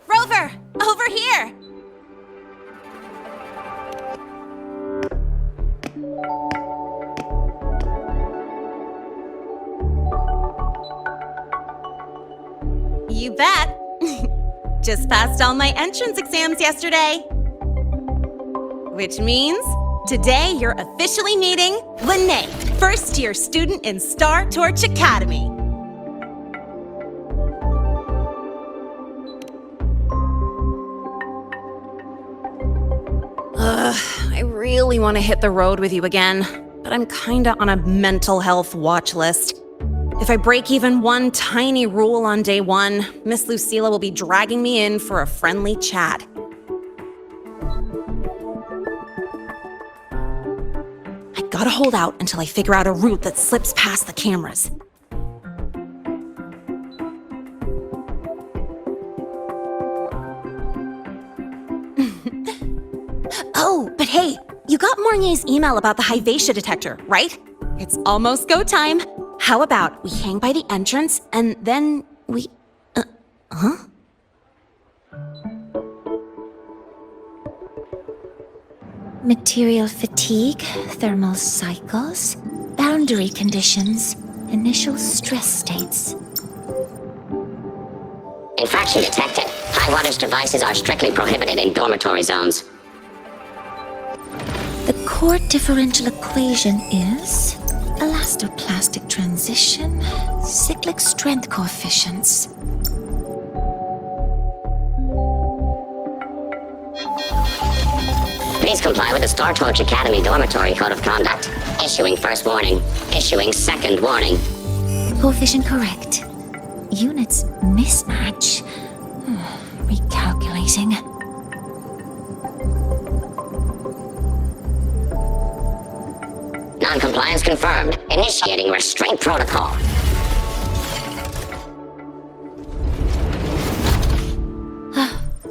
Rover, over here! You bet. Just passed all my entrance exams yesterday. Which means today you're officially meeting Mornye, first-year student in Star Torch Academy. I really want to hit the road with you again, but I'm kinda on a mental health watch list. If I break even one tiny rule on day one, Miss Lucilla will be dragging me in for a friendly chat. I gotta hold out until I figure out a route that slips past the cameras. Oh, but hey, you got Mornye's email about the Hyvatia detector, right? It's almost go time. How about we hang by the entrance and then we... huh? Material fatigue, thermal cycles, boundary conditions, initial stress states. Infraction detected. High wattage devices are strictly prohibited in dormitory zones. The core differential equation is elastoplastic transition, cyclic strength coefficients. Please comply with the Star Torch Academy Dormitory Code of Conduct. Issuing first warning. Issuing second warning. Coefficient correct. Units mismatch. Recalculating. Non-compliance confirmed. Initiating restraint protocol.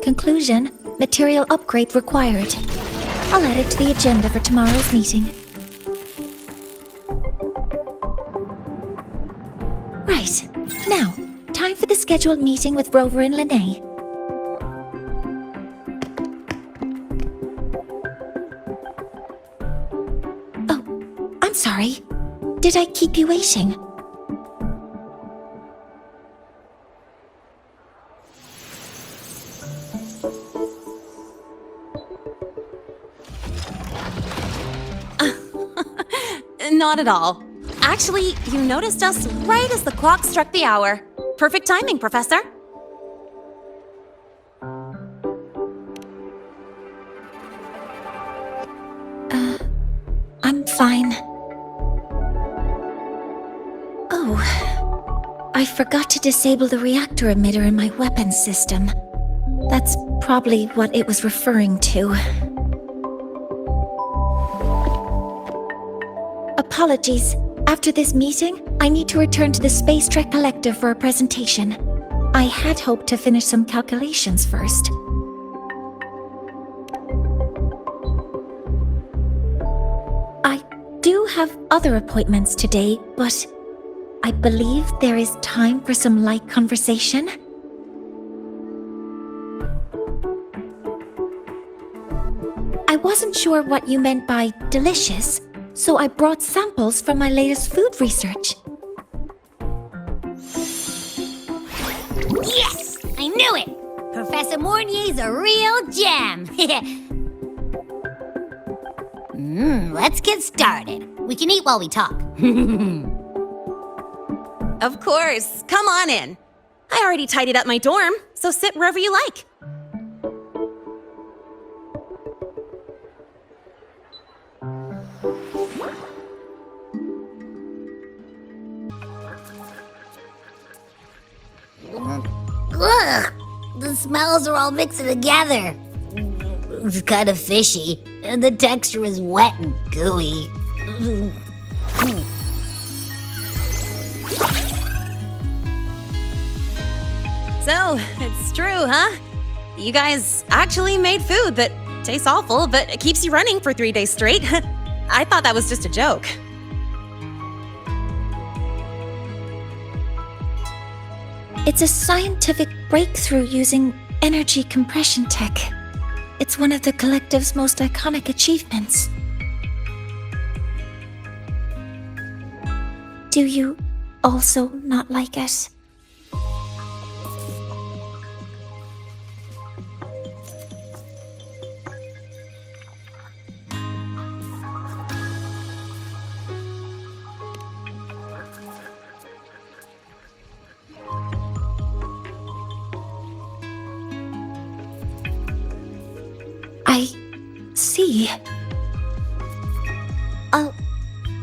Conclusion. Material upgrade required. I'll add it to the agenda for tomorrow's meeting. Right. Now, time for the scheduled meeting with Rover and Lahai. Oh, I'm sorry. Did I keep you waiting? Not at all. Actually, you noticed us right as the clock struck the hour. Perfect timing, Professor. I'm fine. Oh, I forgot to disable the reactor emitter in my weapons system. That's probably what it was referring to. Apologies. After this meeting, I need to return to the Space Trek Collective for a presentation. I had hoped to finish some calculations first. I do have other appointments today, but I believe there is time for some light conversation. I wasn't sure what you meant by delicious, so I brought samples from my latest food research. Yes! I knew it! Professor Mornye's a real gem! Let's get started. We can eat while we talk. Of course. Come on in. I already tidied up my dorm, so sit wherever you like. Ugh! The smells are all mixing together. It's kind of fishy, and the texture is wet and gooey. So, it's true, huh? You guys actually made food that Tastes awful, but it keeps you running for 3 days straight. I thought that was just a joke. It's a scientific breakthrough using energy compression tech. It's one of the collective's most iconic achievements. Do you also not like it? I see. I'll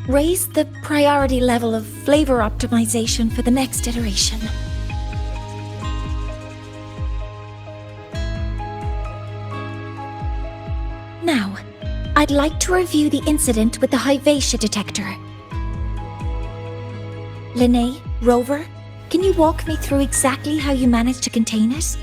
raise the priority level of flavor optimization for the next iteration. Now, I'd like to review the incident with the Lahai-Roi detector. Linnae, Rover, can you walk me through exactly how you managed to contain it?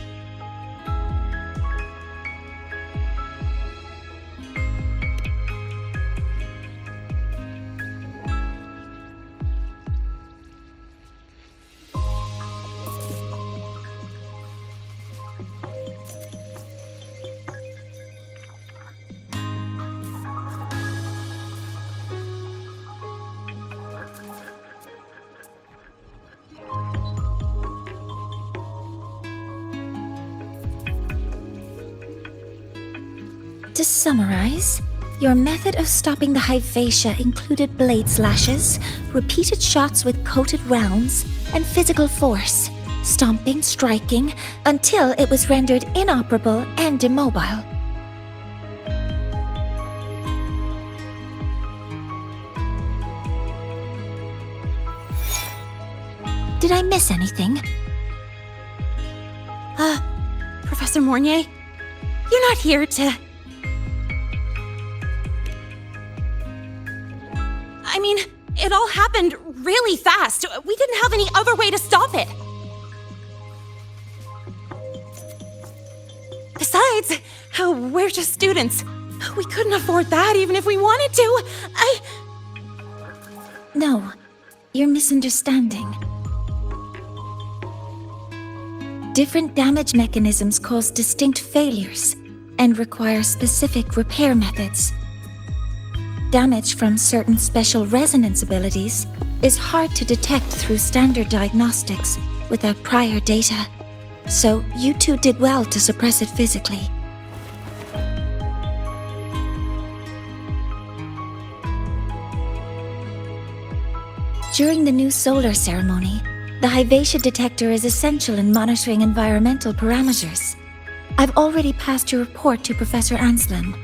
To summarize, your method of stopping the Lahai-Roi included blade slashes, repeated shots with coated rounds, and physical force, stomping, striking, until it was rendered inoperable and immobile. Did I miss anything? Professor Mornye, you're not here to... I mean, it all happened really fast. We didn't have any other way to stop it. Besides, we're just students. We couldn't afford that even if we wanted to. No, you're misunderstanding. Different damage mechanisms cause distinct failures and require specific repair methods. Damage from certain special resonance abilities is hard to detect through standard diagnostics without prior data, so you two did well to suppress it physically. During the new solar ceremony, the Lahai-Roi detector is essential in monitoring environmental parameters. I've already passed your report to Professor Anslem.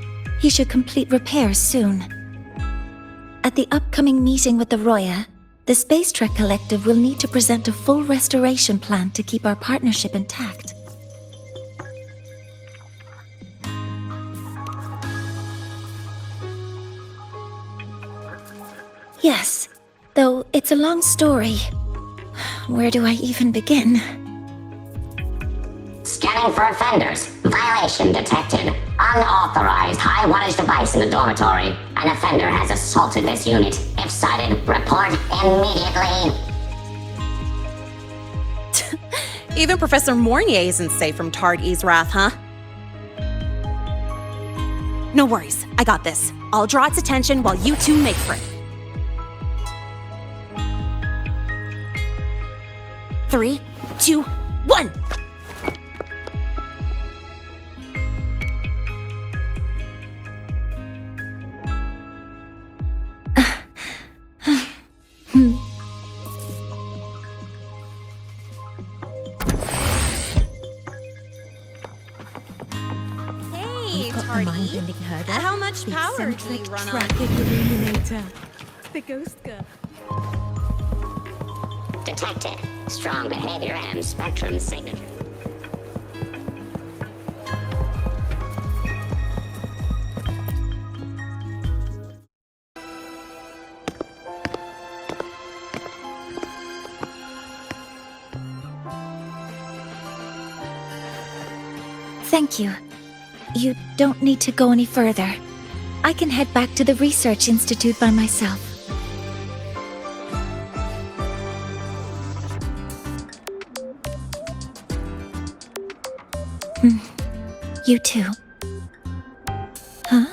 He should complete repairs soon. At the upcoming meeting with the Roya, the Space Trek Collective will need to present a full restoration plan to keep our partnership intact. Yes, though it's a long story. Where do I even begin? Scanning for offenders. Violation detected. Unauthorized high-wattage device in the dormitory. An offender has assaulted this unit. If sighted, report immediately. Even Professor Mornye isn't safe from Tard-E's wrath, huh? No worries, I got this. I'll draw its attention while you two make for it. 3, 2, 1! Hey, Tardy. How much power do you run on? Illuminator. The ghost girl. Detected. Strong behavior and spectrum signature. Thank you. You don't need to go any further. I can head back to the Research Institute by myself. You too. Huh?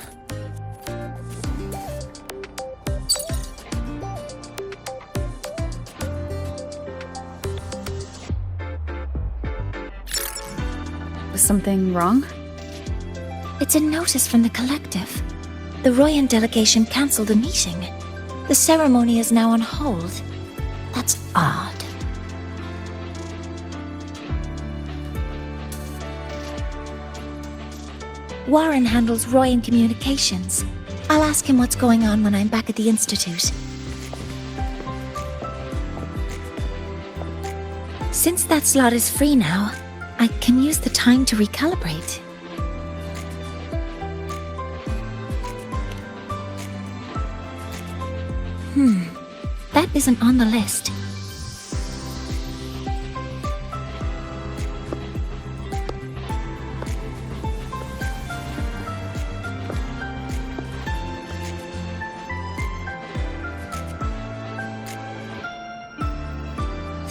Was something wrong? It's a notice from the collective. The Royan delegation cancelled the meeting. The ceremony is now on hold. That's odd. Warren handles Royan communications. I'll ask him what's going on when I'm back at the Institute. Since that slot is free now, I can use the time to recalibrate. That isn't on the list.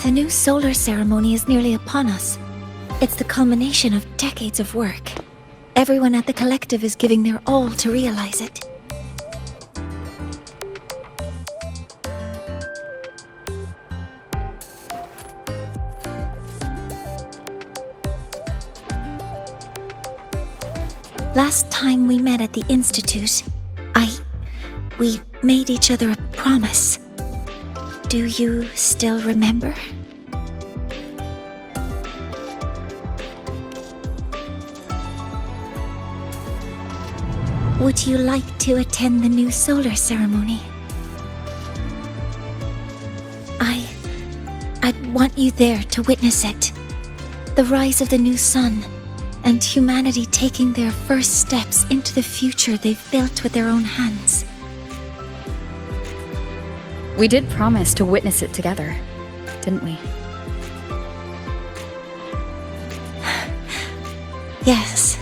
The new solar ceremony is nearly upon us. It's the culmination of decades of work. Everyone at the collective is giving their all to realize it. Last time we met at the Institute, we made each other a promise. Do you still remember? Would you like to attend the new solar ceremony? I'd want you there to witness it. The rise of the new sun, and humanity taking their first steps into the future they've built with their own hands. We did promise to witness it together, didn't we? Yes.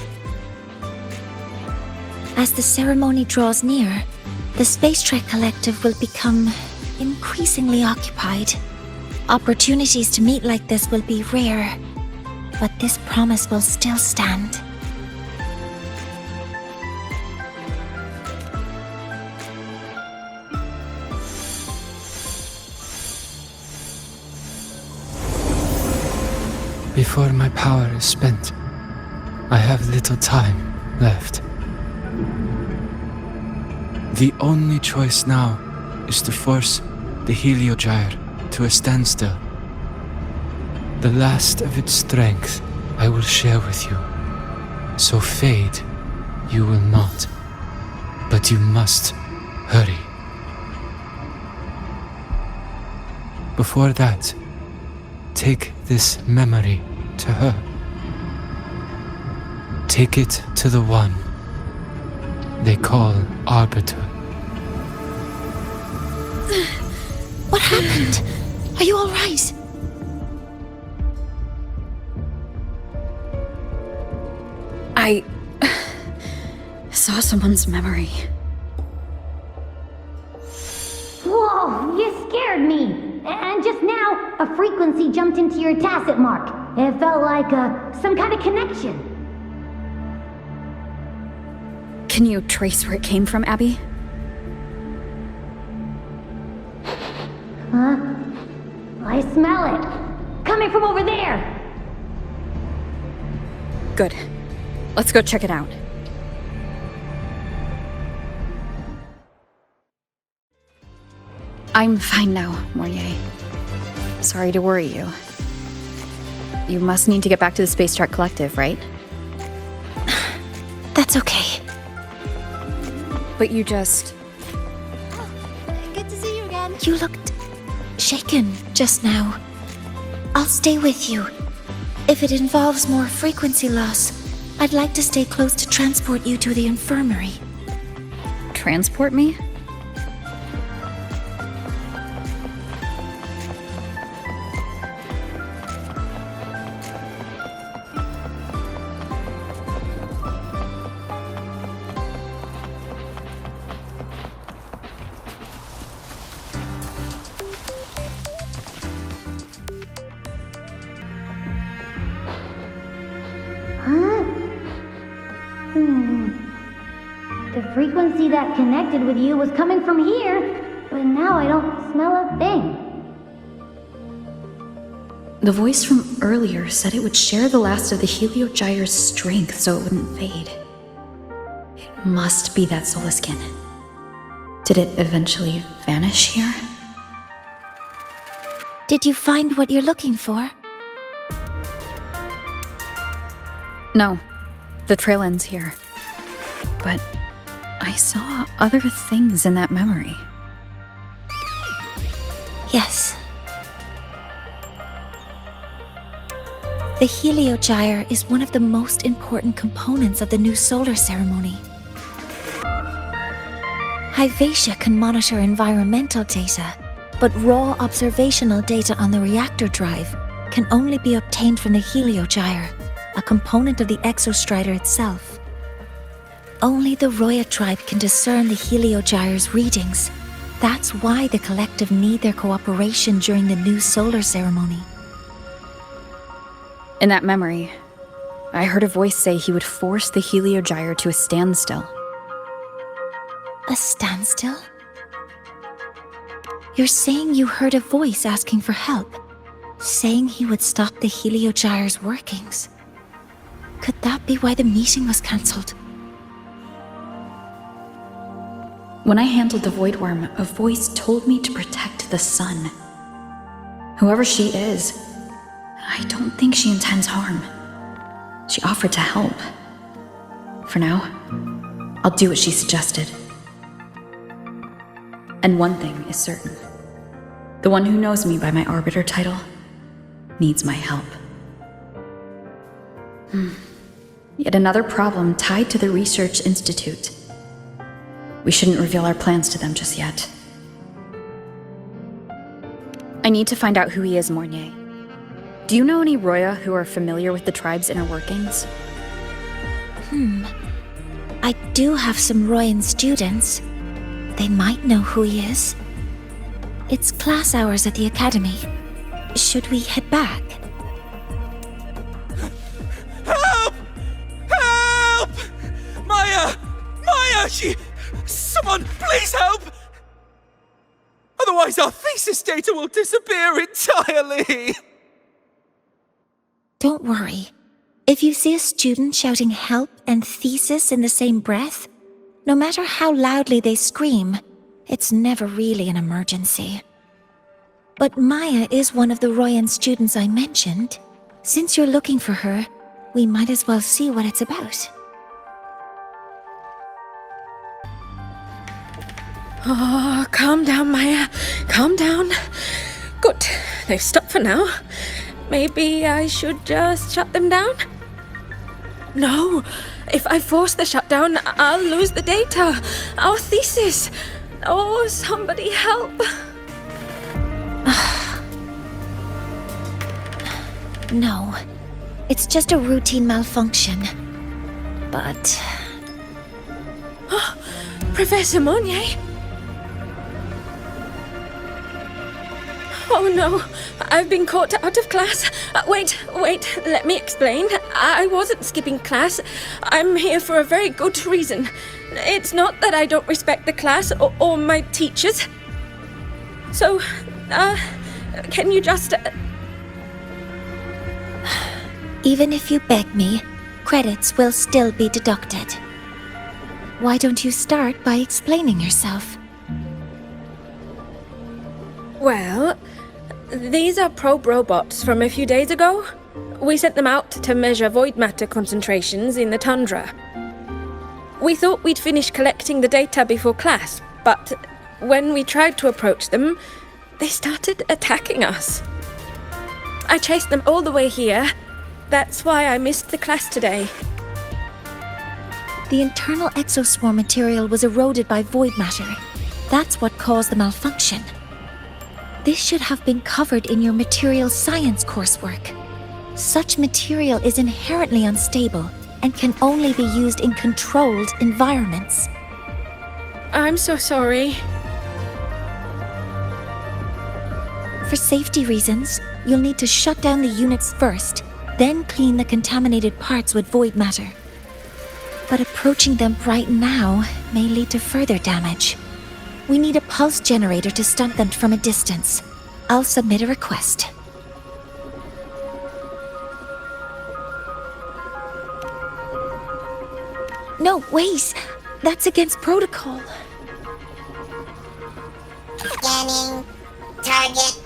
As the ceremony draws near, the Space Trek Collective will become increasingly occupied. Opportunities to meet like this will be rare, but this promise will still stand. Before my power is spent, I have little time left. The only choice now is to force the Heliogyre to a standstill. The last of its strength I will share with you. So fade you will not. But you must hurry. Before that, take this memory to her. Take it to the one they call Arbiter. What happened? Are you all right? I saw someone's memory. Whoa, you scared me. And just now, a frequency jumped into your tacit mark. It felt like some kind of connection. Can you trace where it came from, Abby? Huh? I smell it. Coming from over there. Good. Let's go check it out. I'm fine now, Mornye. Sorry to worry you. You must need to get back to the Space Trek Collective, right? That's okay. But you just... Good to see you again. You looked shaken just now. I'll stay with you. If it involves more frequency loss, I'd like to stay close to transport you to the infirmary. transport me? The frequency that connected with you was coming from here, but now I don't smell a thing. The voice from earlier said it would share the last of the Heliogyre's strength so it wouldn't fade. It must be that solar skin. Did it eventually vanish here? Did you find what you're looking for? No. The trail ends here. But I saw other things in that memory. Yes. The Heliogyre is one of the most important components of the new solar ceremony. Hyvatia can monitor environmental data, but raw observational data on the reactor drive can only be obtained from the Heliogyre, a component of the Exostrider itself. Only the Roya tribe can discern the Heliogyre's readings. That's why the collective need their cooperation during the new solar ceremony. In that memory, I heard a voice say he would force the Heliogyre to a standstill. A standstill? You're saying you heard a voice asking for help, saying he would stop the Heliogyre's workings. Could that be why the meeting was cancelled? When I handled the Voidworm, a voice told me to protect the sun. Whoever she is, I don't think she intends harm. She offered to help. For now, I'll do what she suggested. And one thing is certain. The one who knows me by my Arbiter title needs my help. Yet another problem tied to the Research Institute. We shouldn't reveal our plans to them just yet. I need to find out who he is, Mornye. Do you know any Roya who are familiar with the tribe's inner workings? I do have some Royan students. They might know who he is. It's class hours at the academy. Should we head back? Help! Help! Maya! Maya! Someone, please help! Otherwise our thesis data will disappear entirely! Don't worry. If you see a student shouting help and thesis in the same breath, no matter how loudly they scream, it's never really an emergency. But Maya is one of the Royan students I mentioned. Since you're looking for her, we might as well see what it's about. Oh, calm down, Maya. Calm down. Good. They've stopped for now. Maybe I should just shut them down? No. If I force the shutdown, I'll lose the data. Our thesis. Oh, somebody help. No. It's just a routine malfunction. But... Professor Mornye? Oh no, I've been caught out of class. Wait, let me explain. I wasn't skipping class. I'm here for a very good reason. It's not that I don't respect the class or my teachers. So, can you just... Even if you beg me, credits will still be deducted. Why don't you start by explaining yourself? Well, these are probe robots from a few days ago. We sent them out to measure void matter concentrations in the tundra. We thought we'd finish collecting the data before class, but when we tried to approach them, they started attacking us. I chased them all the way here. That's why I missed the class today. The internal exoswarm material was eroded by void matter. That's what caused the malfunction. This should have been covered in your material science coursework. Such material is inherently unstable and can only be used in controlled environments. I'm so sorry. For safety reasons, you'll need to shut down the units first, then clean the contaminated parts with void matter. but approaching them right now may lead to further damage. We need a pulse generator to stun them from a distance. I'll submit a request. No, wait! That's against protocol. Scanning. Target.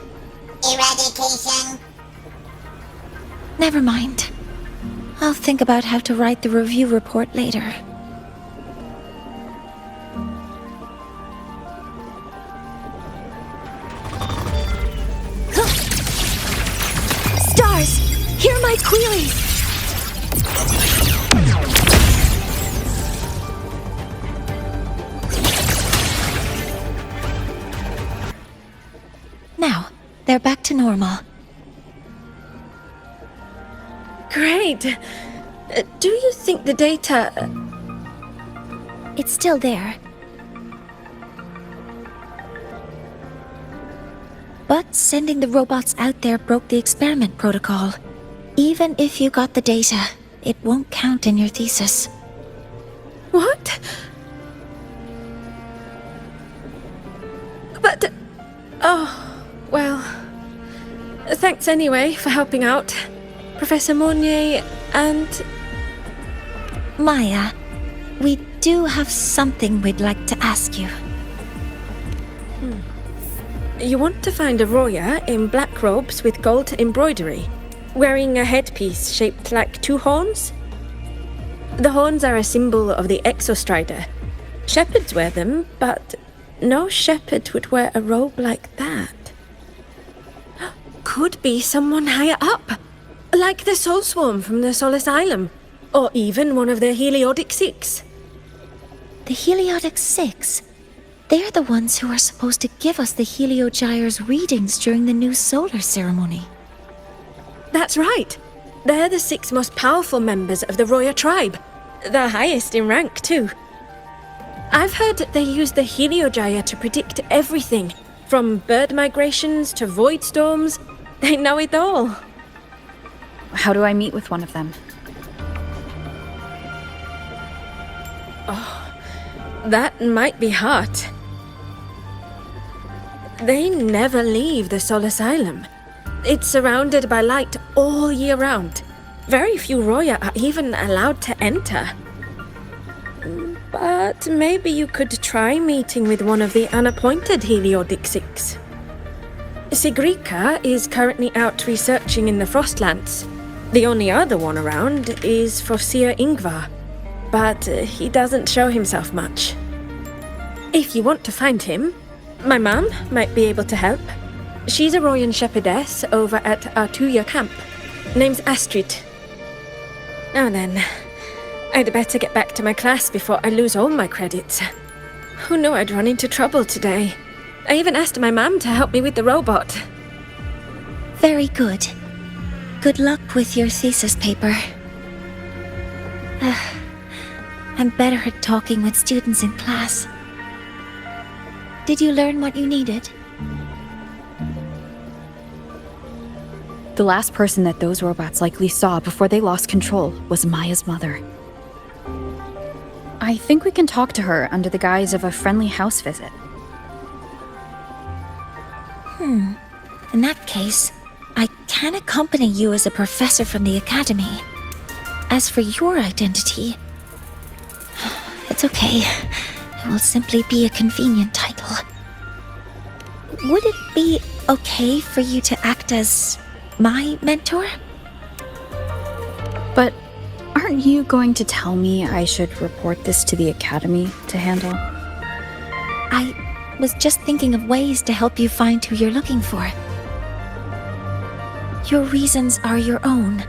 Eradication. Never mind. I'll think about how to write the review report later. Stars! Hear my queries! Now, they're back to normal. Great. Do you think the data... It's still there. But sending the robots out there broke the experiment protocol. Even if you got the data, it won't count in your thesis. What? But... Oh, well... Thanks anyway for helping out. Professor Mornye and... Maya, we do have something we'd like to ask you. You want to find a Roya in black robes with gold embroidery, wearing a headpiece shaped like two horns? The horns are a symbol of the Exostrider. Shepherds wear them, but no shepherd would wear a robe like that. Could be someone higher up, like the Soul Swarm from the Sol Asylum, or even one of the Heliodic Six. The Heliodic Six? They're the ones who are supposed to give us the Heliogyre's readings during the new solar ceremony. That's right. They're the 6 most powerful members of the Roya tribe. The highest in rank, too. I've heard they use the Heliogyre to predict everything, from bird migrations to void storms. They know it all. How do I meet with one of them? That might be hard. They never leave the Sol Asylum. It's surrounded by light all year round. Very few Roya are even allowed to enter. But maybe you could try meeting with one of the unappointed Heliodic Six. Sigrika is currently out researching in the Frostlands. The only other one around is Fosir Ingvar, but he doesn't show himself much. If you want to find him, my mum might be able to help. She's a Royan shepherdess over at Artuya camp. Name's Astrid. Now then, I'd better get back to my class before I lose all my credits. Who knew I'd run into trouble today? I even asked my mum to help me with the robot. Very good. Good luck with your thesis paper. I'm better at talking with students in class. Did you learn what you needed? The last person that those robots likely saw before they lost control was Maya's mother. I think we can talk to her under the guise of a friendly house visit. In that case, I can accompany you as a professor from the academy. As for your identity, it's okay. It will simply be a convenient title. Would it be okay for you to act as my mentor? But aren't you going to tell me I should report this to the academy to handle? I was just thinking of ways to help you find who you're looking for. Your reasons are your own.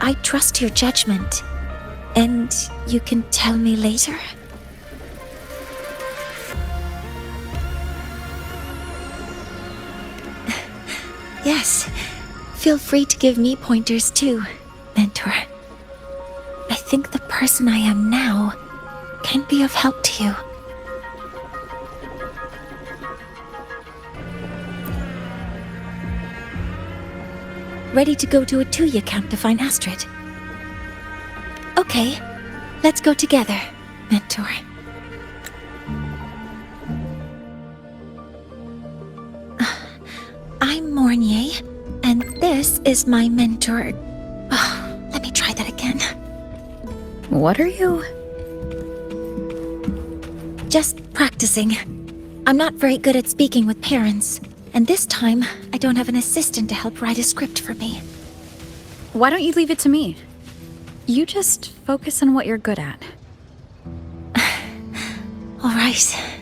I trust your judgment. And you can tell me later? Yes. Feel free to give me pointers too, mentor. I think the person I am now can be of help to you. Ready to go to Artuya camp to find Astrid? Okay. Let's go together, Mentor. I'm Mornye, and this is my mentor. Oh, let me try that again. What are you? Just practicing. I'm not very good at speaking with parents, and this time I don't have an assistant to help write a script for me. Why don't you leave it to me? You just focus on what you're good at. All right.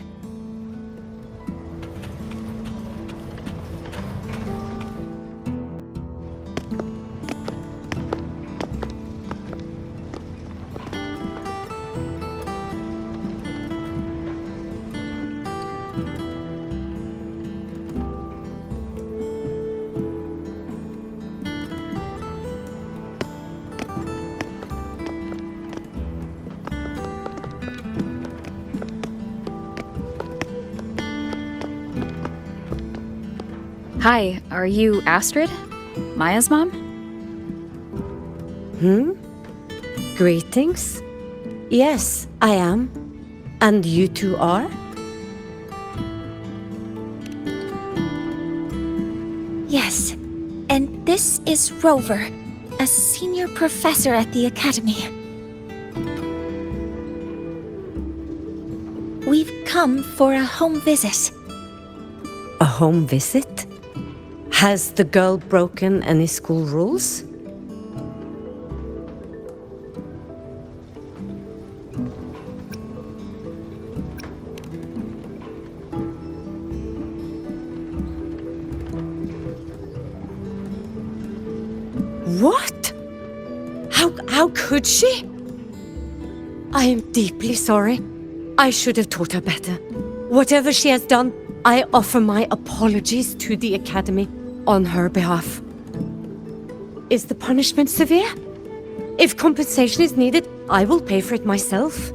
Hi, are you Astrid? Maya's mom? Greetings. Yes, I am. And you two are? Yes, and this is Rover, a senior professor at the Academy. We've come for a home visit. A home visit? Has the girl broken any school rules? What? How could she? I am deeply sorry. I should have taught her better. Whatever she has done, I offer my apologies to the Academy on her behalf. Is the punishment severe? If compensation is needed, I will pay for it myself.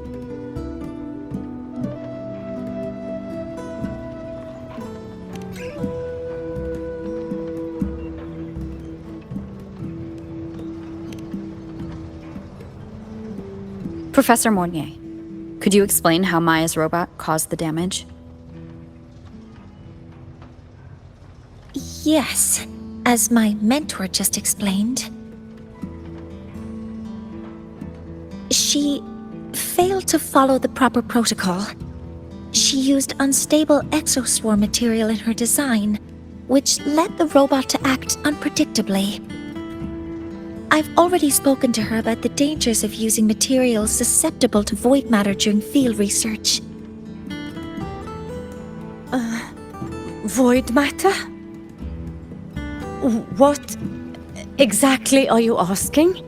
Professor Mornye, could you explain how Maya's robot caused the damage? Yes, as my mentor just explained. She failed to follow the proper protocol. She used unstable exoswarm material in her design, which led the robot to act unpredictably. I've already spoken to her about the dangers of using materials susceptible to void matter during field research. Void matter? What exactly are you asking?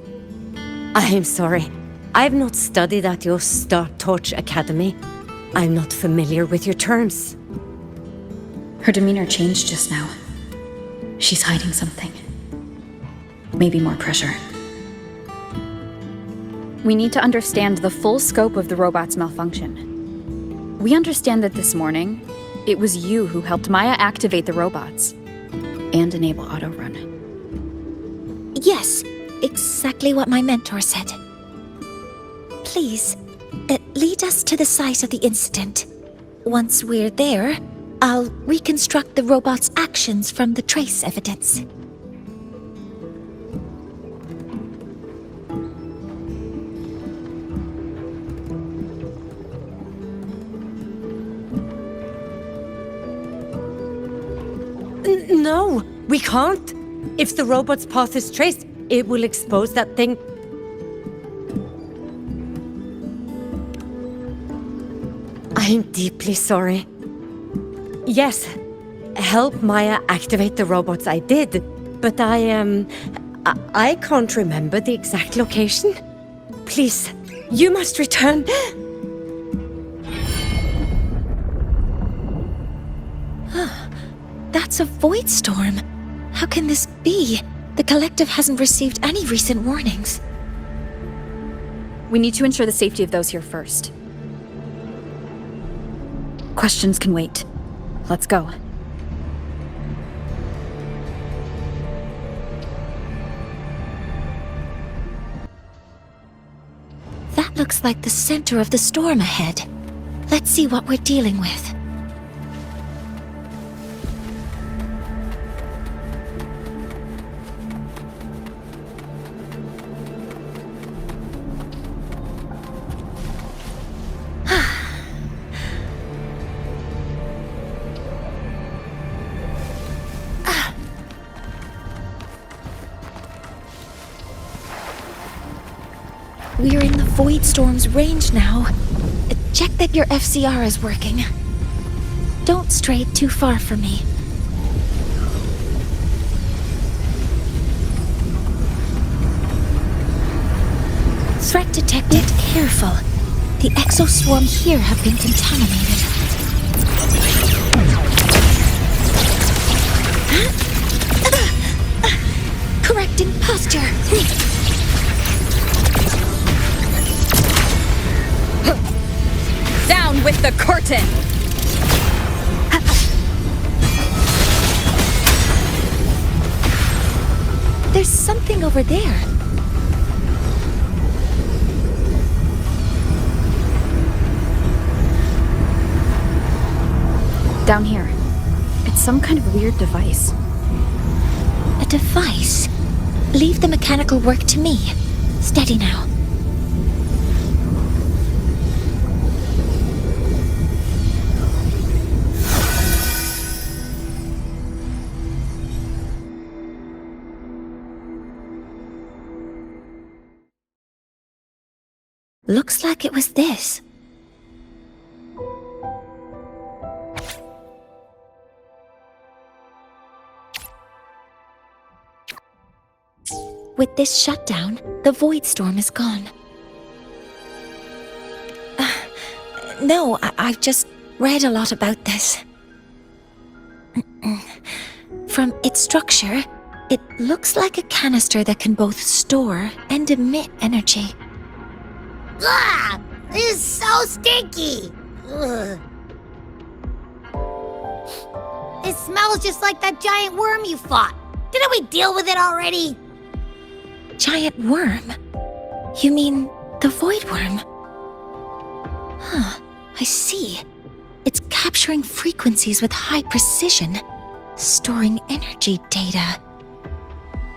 I am sorry. I've not studied at your Star Torch Academy. I'm not familiar with your terms. Her demeanor changed just now. She's hiding something. Maybe more pressure. We need to understand the full scope of the robot's malfunction. We understand that this morning, it was you who helped Maya activate the robots and enable auto-run. Yes, exactly what my mentor said. Please, lead us to the site of the incident. Once we're there, I'll reconstruct the robot's actions from the trace evidence. No, we can't. If the robot's path is traced, it will expose that thing. I'm deeply sorry. Yes, help Maya activate the robots I did, but I can't remember the exact location. Please, you must return. That's a void storm. How can this be? The collective hasn't received any recent warnings. We need to ensure the safety of those here first. Questions can wait. Let's go. That looks like the center of the storm ahead. Let's see what we're dealing with. We're in the Void Storm's range now. Check that your FCR is working. Don't stray too far from me. Threat detected. Careful. The exoswarm here have been contaminated. Correcting posture. Down with the curtain! There's something over there. Down here. It's some kind of weird device. A device? Leave the mechanical work to me. Steady now. Looks like it was this. With this shutdown, the Void Storm is gone. No, I've just read a lot about this. From its structure, it looks like a canister that can both store and emit energy. Ah! This is so stinky! Ugh. It smells just like that giant worm you fought. Didn't we deal with it already? Giant worm? You mean the Voidworm? Huh, I see. It's capturing frequencies with high precision, storing energy data.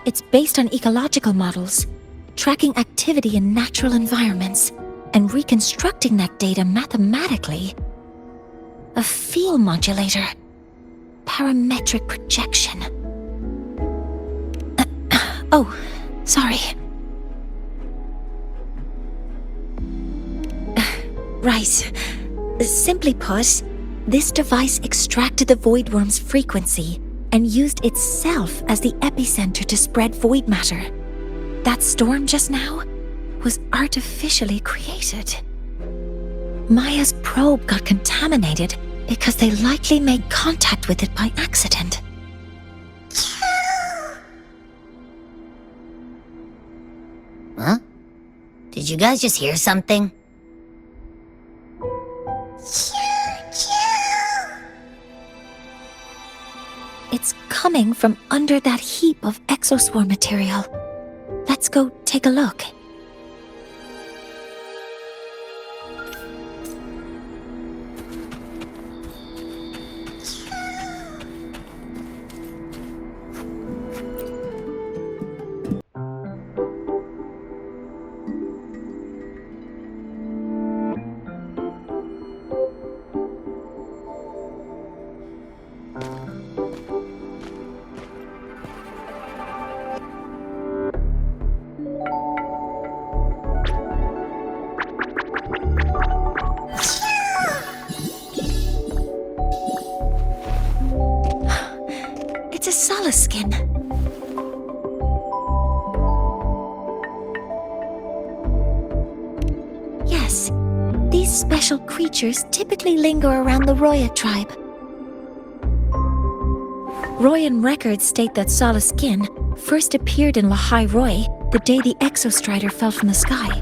It's based on ecological models, tracking activity in natural environments, and reconstructing that data mathematically. A field modulator. Parametric projection. Oh, sorry. Right. Simply put, this device extracted the Voidworm's frequency and used itself as the epicenter to spread void matter. That storm just now was artificially created. Maya's probe got contaminated because they likely made contact with it by accident. Huh? Did you guys just hear something? It's coming from under that heap of exoswarm material. Let's go take a look. It's a Skin. Yes, these special creatures typically linger around the Roya tribe. Royan records state that Skin first appeared in Lahai-Roi the day the Exostrider fell from the sky.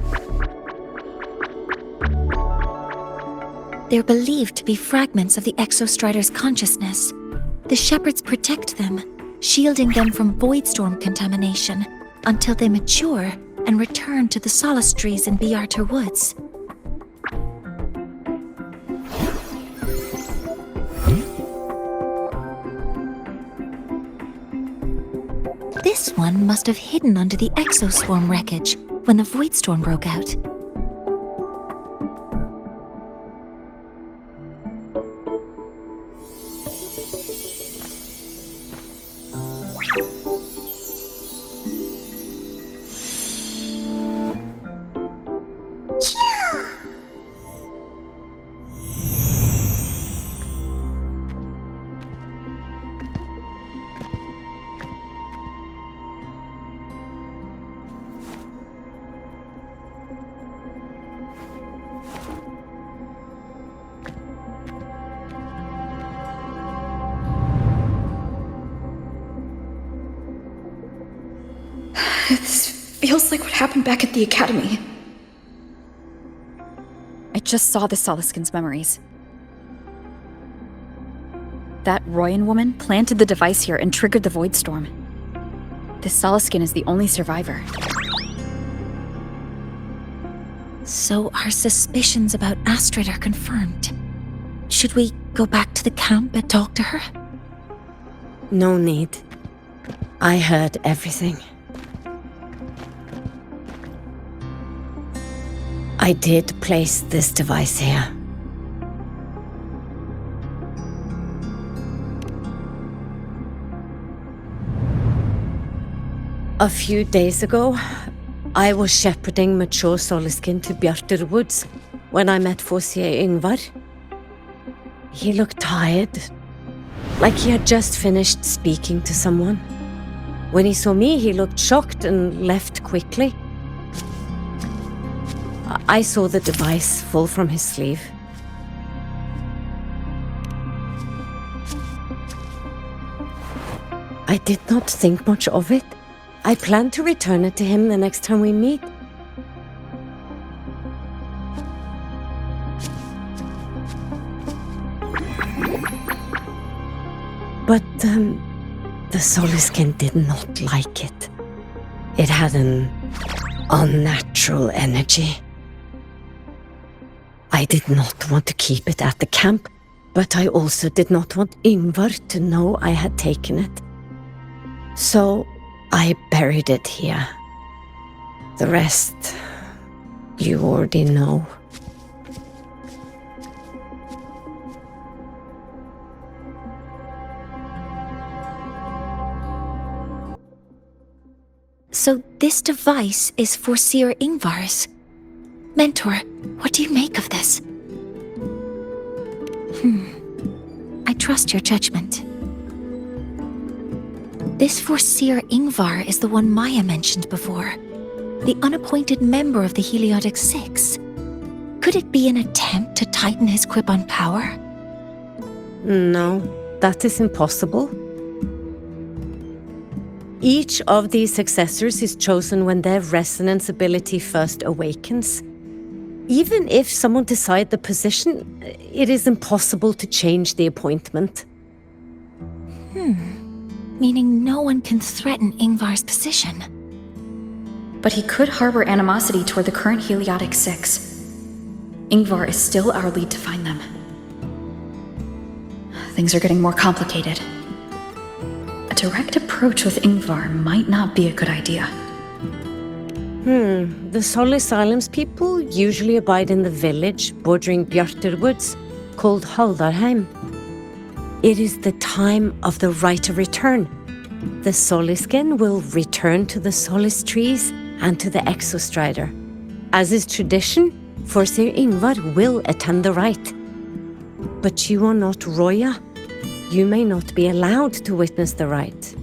They're believed to be fragments of the Exostrider's consciousness. The shepherds protect them, shielding them from void storm contamination until they mature and return to the solace trees in Bjartr Woods. This one must have hidden under the exoswarm wreckage when the void storm broke out. This feels like what happened back at the academy. I just saw the Soliskin's memories. That Royan woman planted the device here and triggered the void storm. This Soliskin is the only survivor. So our suspicions about Astrid are confirmed. Should we go back to the camp and talk to her? No need. I heard everything. I did place this device here. A few days ago, I was shepherding mature Soliskin to Bjartr Woods when I met Forsier Ingvar. He looked tired, like he had just finished speaking to someone. When he saw me, he looked shocked and left quickly. I saw the device fall from his sleeve. I did not think much of it. I plan to return it to him the next time we meet. But the Soliskin did not like it. It had an unnatural energy. I did not want to keep it at the camp, but I also did not want Ingvar to know I had taken it. So I buried it here. The rest, you already know. So this device is Forsier Ingvar's. Mentor, what do you make of this? I trust your judgment. This Forsier Ingvar is the one Maya mentioned before. The unappointed member of the Heliotic Six. Could it be an attempt to tighten his grip on power? No, that is impossible. Each of these successors is chosen when their resonance ability first awakens. Even if someone decides the position, it is impossible to change the appointment. Meaning no one can threaten Ingvar's position. But he could harbor animosity toward the current Heliotic Six. Ingvar is still our lead to find them. Things are getting more complicated. A direct approach with Ingvar might not be a good idea. The Solis Islands people usually abide in the village bordering Bjartr Woods, called Haldarheim. It is the time of the right of return. The Soliskin will return to the Solis trees and to the Exostrider. As is tradition, Forsier Ingvar will attend the rite. But you are not Roya. You may not be allowed to witness the rite.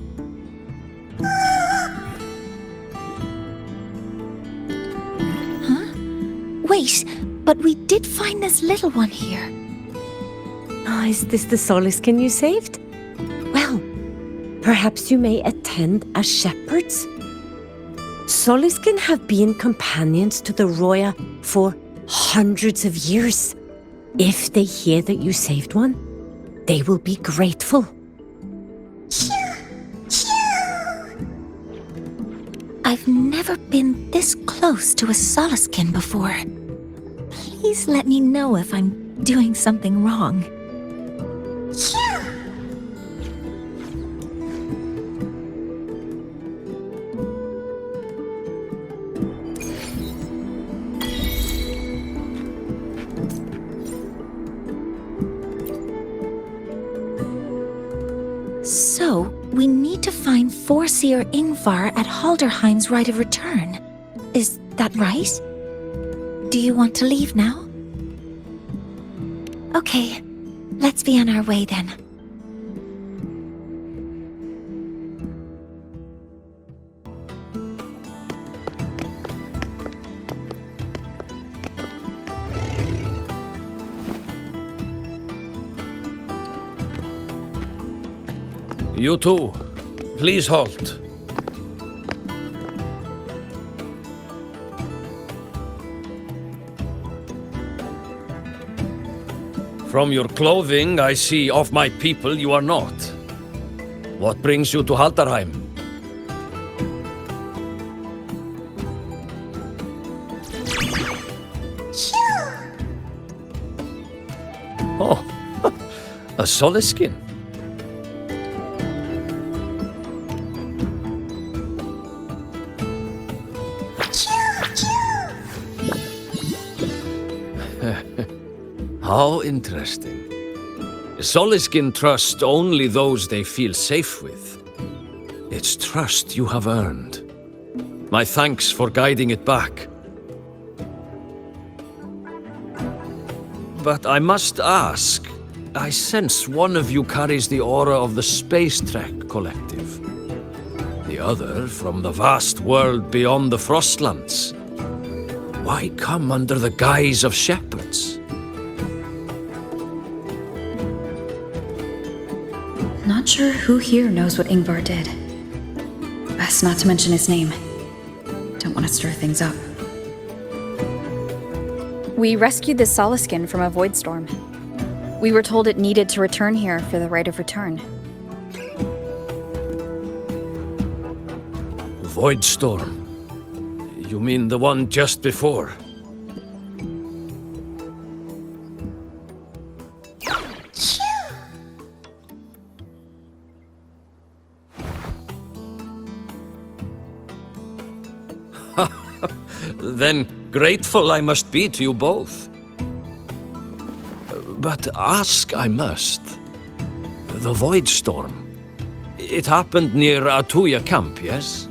Wait, but we did find this little one here. Is this the Soliskin you saved? Well, perhaps you may attend as shepherds. Soliskin have been companions to the Roya for hundreds of years. If they hear that you saved one, they will be grateful. I've never been this close to a Solaskin before. Please let me know if I'm doing something wrong. So, we need to find Forseer Ingvar at Halderheim's right of return. Is that right? Do you want to leave now? Okay, let's be on our way then. You two, please halt. From your clothing, I see of my people you are not. What brings you to Halderheim? Oh, a Solaskin. How interesting. Solaskin trust only those they feel safe with. It's trust you have earned. My thanks for guiding it back. But I must ask, I sense one of you carries the aura of the Space Trek Collective. The other from the vast world beyond the Frostlands. Why come under the guise of shepherds? Not sure who here knows what Ingvar did. Best not to mention his name. Don't want to stir things up. We rescued the Solaskin from a void storm. We were told it needed to return here for the right of return. Void storm? You mean the one just before? Then grateful I must be to you both. But ask I must. The Void Storm. It happened near Atuya camp, yes?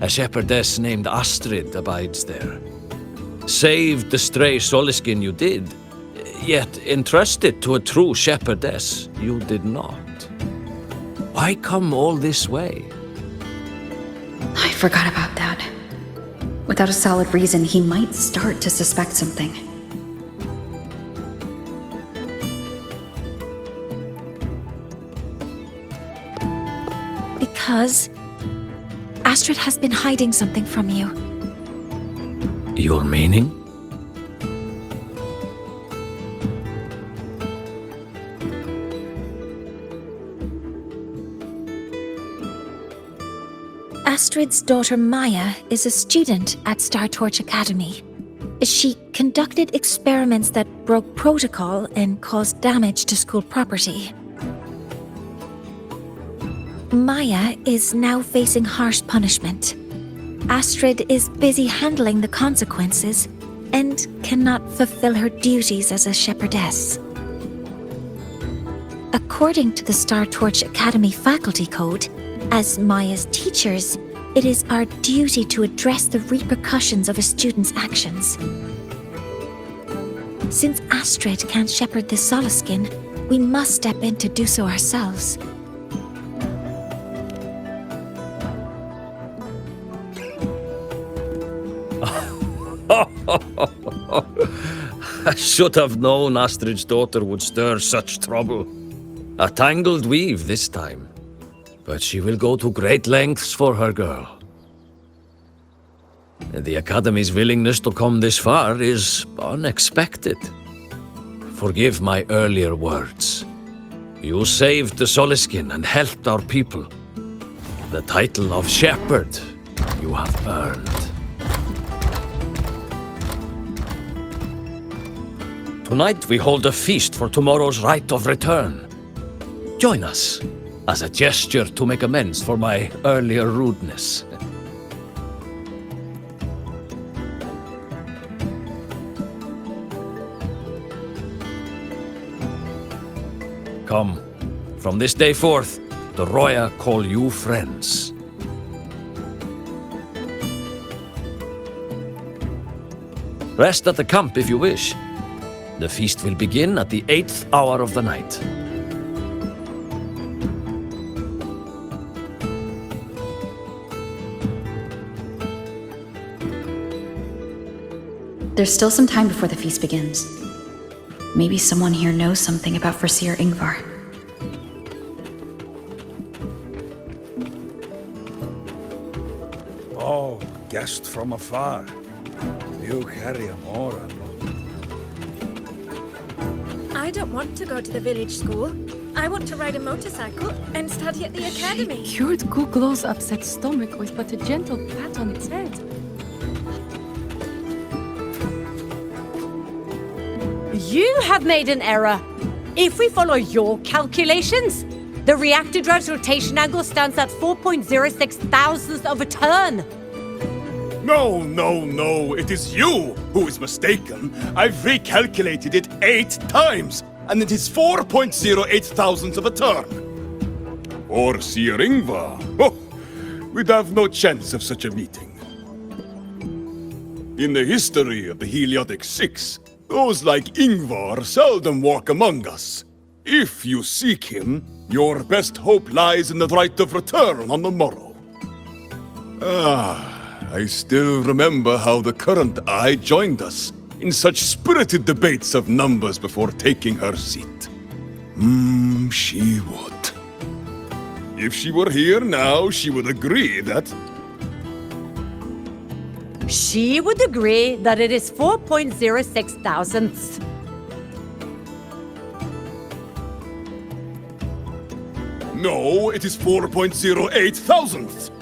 A shepherdess named Astrid abides there. Saved the stray Solaskin you did, yet entrusted to a true shepherdess you did not. Why come all this way? I forgot about that. Without a solid reason, he might start to suspect something. Because Astrid has been hiding something from you. Your meaning? Astrid's daughter Maya is a student at Startorch Academy. She conducted experiments that broke protocol and caused damage to school property. Maya is now facing harsh punishment. Astrid is busy handling the consequences and cannot fulfill her duties as a shepherdess. According to the Startorch Academy faculty code, as Maya's teachers, it is our duty to address the repercussions of a student's actions. Since Astrid can't shepherd the Solaskin, we must step in to do so ourselves. I should have known Astrid's daughter would stir such trouble. A tangled weave this time. But she will go to great lengths for her girl. The Academy's willingness to come this far is unexpected. Forgive my earlier words. You saved the Soliskin and helped our people. The title of shepherd you have earned. Tonight we hold a feast for tomorrow's rite of return. Join us, as a gesture to make amends for my earlier rudeness. Come, from this day forth, the Roya call you friends. Rest at the camp if you wish. The feast will begin at the 8th hour of the night. There's still some time before the feast begins. Maybe someone here knows something about Foreseer Ingvar. Oh, guest from afar. You carry a moral. I don't want to go to the village school. I want to ride a motorcycle and study at the academy. She cured Guglo's upset stomach with but a gentle pat on its head. You have made an error. If we follow your calculations, the reactor drive's rotation angle stands at 4.06 thousandths of a turn. No, no, no. It is you who is mistaken. I've recalculated it 8 times, and it is 4.08 thousandths of a turn. Or Sir Ingvar. Oh, we'd have no chance of such a meeting. In the history of the Heliotic Six, those like Ingvar seldom walk among us. If you seek him, your best hope lies in the right of return on the morrow. I still remember how the current eye joined us in such spirited debates of numbers before taking her seat. She would. If she were here now, she would agree that... She would agree that it is 4.06 thousandths. No, it is 4.08 thousandths.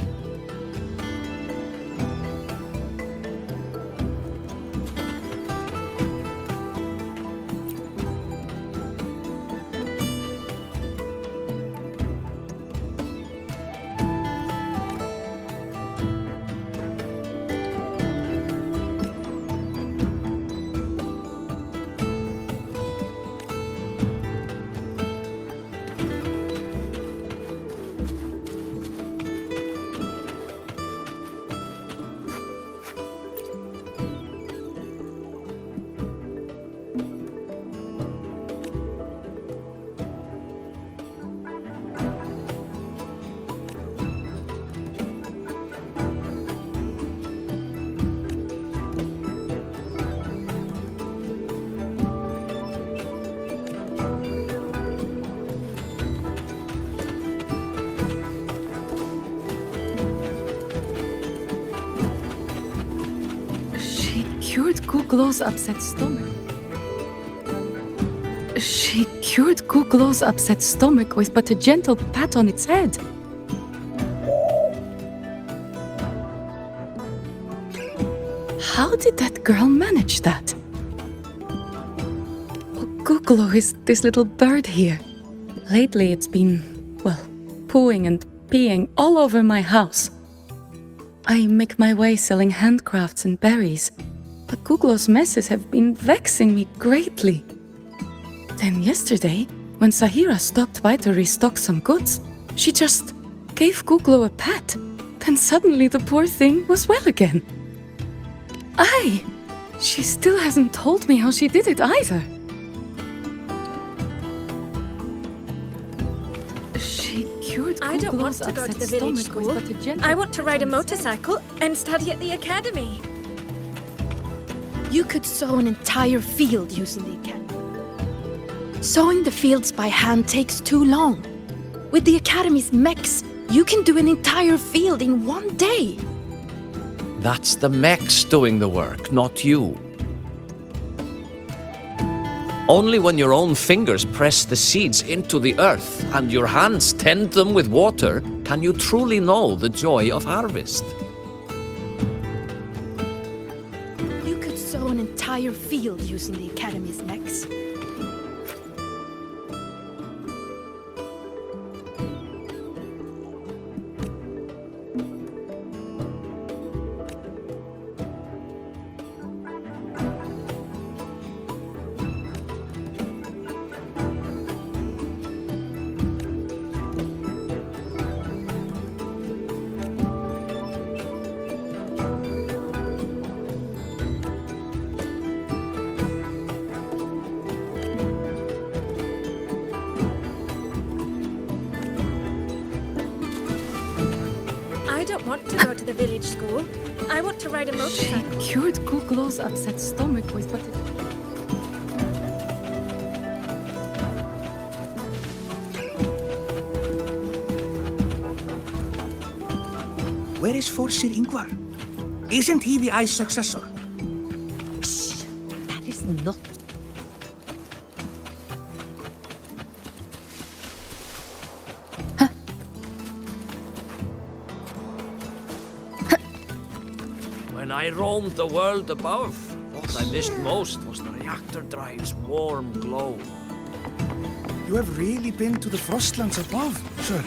Cured Guglo's upset stomach. She cured Guglo's upset stomach with but a gentle pat on its head. How did that girl manage that? Guglo is this little bird here. Lately it's been, well, pooing and peeing all over my house. I make my way selling handcrafts and berries, but Guglo's messes have been vexing me greatly. Then yesterday, when Sahira stopped by to restock some goods, she just gave Guglo a pat. Then suddenly the poor thing was well again. Aye, she still hasn't told me how she did it either. I don't want to go to the village school. I want to ride a motorcycle and study at the academy. You could sow an entire field using the academy. Sowing the fields by hand takes too long. With the academy's mechs, you can do an entire field in one day. That's the mechs doing the work, not you. Only when your own fingers press the seeds into the earth and your hands tend them with water can you truly know the joy of harvest. You could sow an entire field using the Academy's mechs. I don't want to go to the village school. I want to ride a motorcycle. Cured Kuklow's upset stomach was but Where is Forsir Ingvar? Isn't he the Ice successor? That is not. When I roamed the world above, what I missed most was the reactor drive's warm glow. You have really been to the Frostlands above, sir.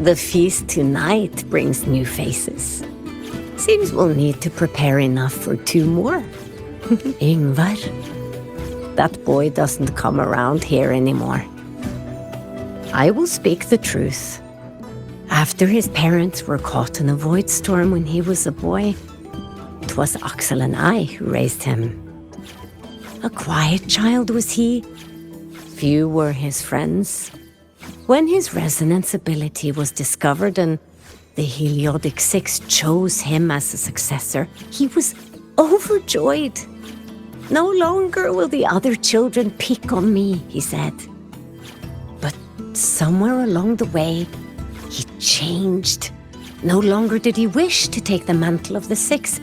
The feast tonight brings new faces. Seems we'll need to prepare enough for 2 more. Ingvar. That boy doesn't come around here anymore. I will speak the truth. After his parents were caught in a void storm when he was a boy, it was Axel and I who raised him. A quiet child was he. Few were his friends. When his resonance ability was discovered and the Heliodic Six chose him as a successor, he was overjoyed. No longer will the other children pick on me, he said. But somewhere along the way, he changed. No longer did he wish to take the mantle of the Six.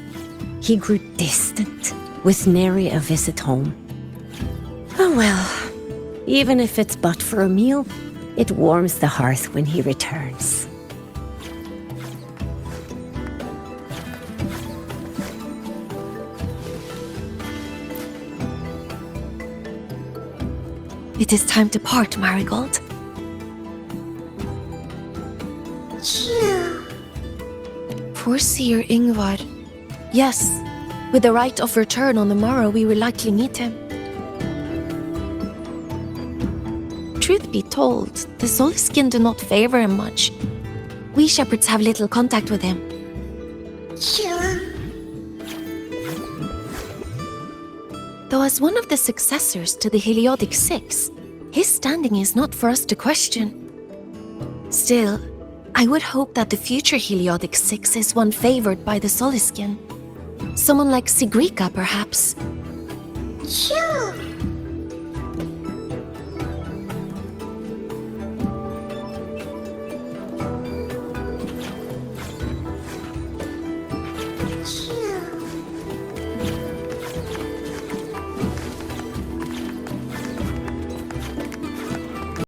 He grew distant, with nary a visit home. Oh well, even if it's but for a meal, it warms the hearth when he returns. It is time to part, Marigold. Foreseer Ingvar. Yes, with the right of return on the morrow, we will likely meet him. Truth be told, the Soliskin do not favor him much. We shepherds have little contact with him. Though as one of the successors to the Heliodic Six, his standing is not for us to question. Still, I would hope that the future Heliodic Six is one favored by the Soliskin. Someone like Sigrika, perhaps.